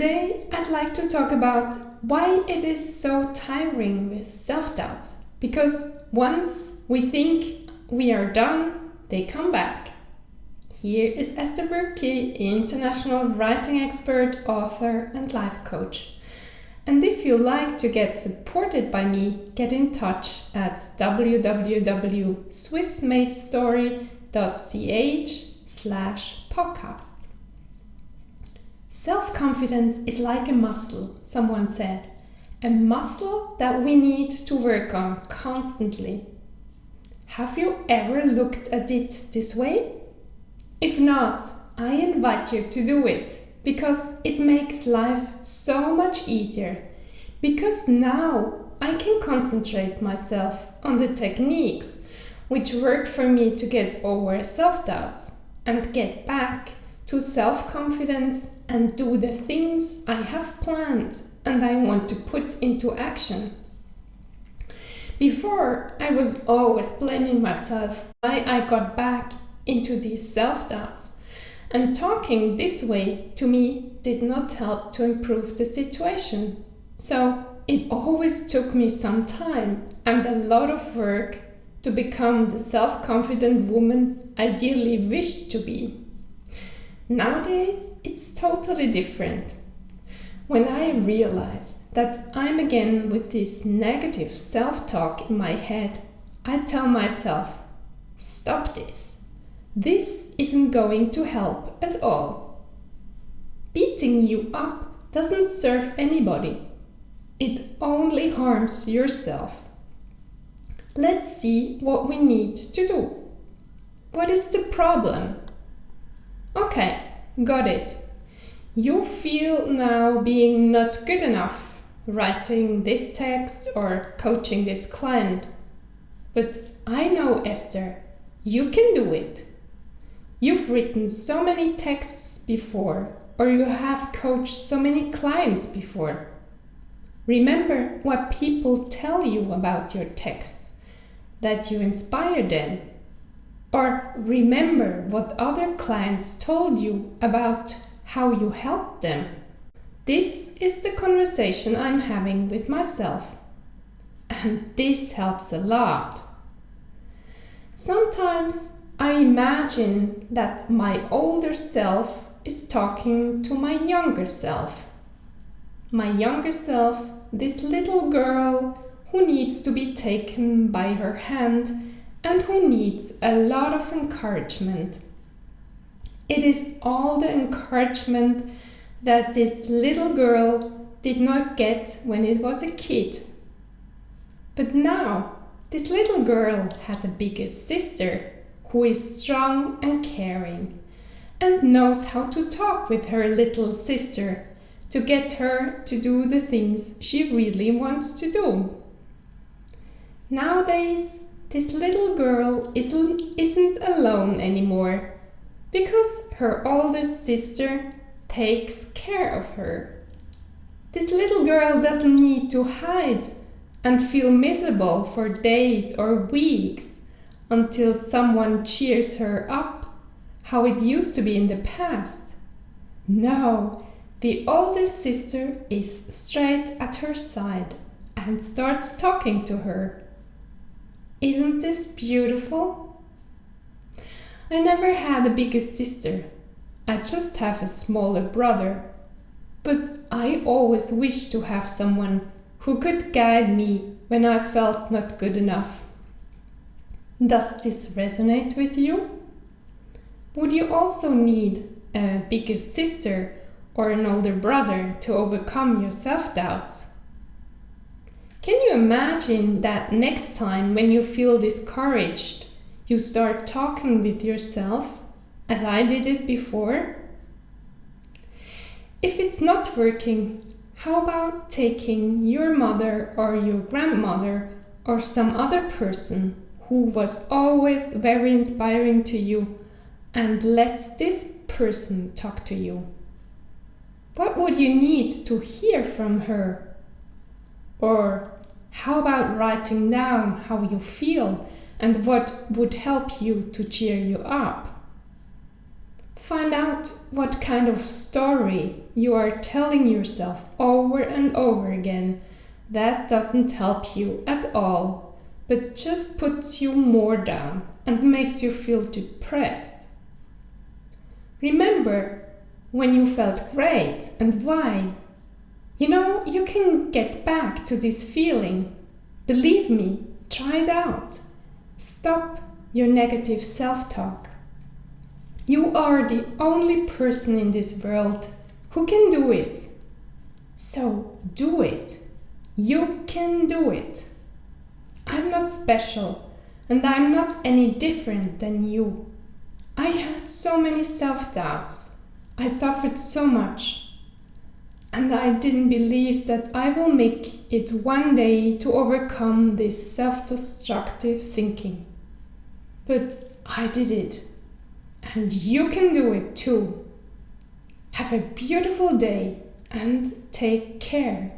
Today, I'd like to talk about why it is so tiring with self-doubts. Because once we think we are done, they come back. Here is Esther Burke, international writing expert, author, and life coach. And if you like to get supported by me, get in touch at www.swissmadestory.ch/podcast. Self-confidence is like a muscle, someone said. A muscle that we need to work on constantly. Have you ever looked at it this way? If not, I invite you to do it, because it makes life so much easier. Because now I can concentrate myself on the techniques which work for me to get over self-doubts and get back to self-confidence and do the things I have planned and I want to put into action. Before, I was always blaming myself why I got back into these self-doubts, and talking this way to me did not help to improve the situation. So it always took me some time and a lot of work to become the self-confident woman I ideally wished to be. Nowadays, it's totally different. When I realize that I'm again with this negative self-talk in my head, I tell myself, stop this. This isn't going to help at all. Beating you up doesn't serve anybody. It only harms yourself. Let's see what we need to do. What is the problem? Okay, got it. You feel now being not good enough, writing this text or coaching this client. But I know, Esther, you can do it. You've written so many texts before, or you have coached so many clients before. Remember what people tell you about your texts, that you inspire them. Or remember what other clients told you about how you helped them. This is the conversation I'm having with myself. And this helps a lot. Sometimes I imagine that my older self is talking to my younger self. My younger self, this little girl who needs to be taken by her hand and who needs a lot of encouragement. It is all the encouragement that this little girl did not get when it was a kid. But now, this little girl has a bigger sister who is strong and caring and knows how to talk with her little sister to get her to do the things she really wants to do. Nowadays, this little girl isn't alone anymore because her older sister takes care of her. This little girl doesn't need to hide and feel miserable for days or weeks until someone cheers her up, how it used to be in the past. No, the older sister is straight at her side and starts talking to her. Isn't this beautiful? I never had a bigger sister. I just have a smaller brother. But I always wished to have someone who could guide me when I felt not good enough. Does this resonate with you? Would you also need a bigger sister or an older brother to overcome your self-doubts? Can you imagine that next time when you feel discouraged, you start talking with yourself, as I did it before? If it's not working, how about taking your mother or your grandmother or some other person who was always very inspiring to you and let this person talk to you? What would you need to hear from her? Or how about writing down how you feel and what would help you to cheer you up? Find out what kind of story you are telling yourself over and over again. That doesn't help you at all, but just puts you more down and makes you feel depressed. Remember when you felt great and why. You can get back to this feeling. Believe me, try it out. Stop your negative self-talk. You are the only person in this world who can do it. So do it. You can do it. I'm not special, and I'm not any different than you. I had so many self-doubts. I suffered so much. And I didn't believe that I will make it one day to overcome this self-destructive thinking. But I did it. And you can do it too. Have a beautiful day and take care.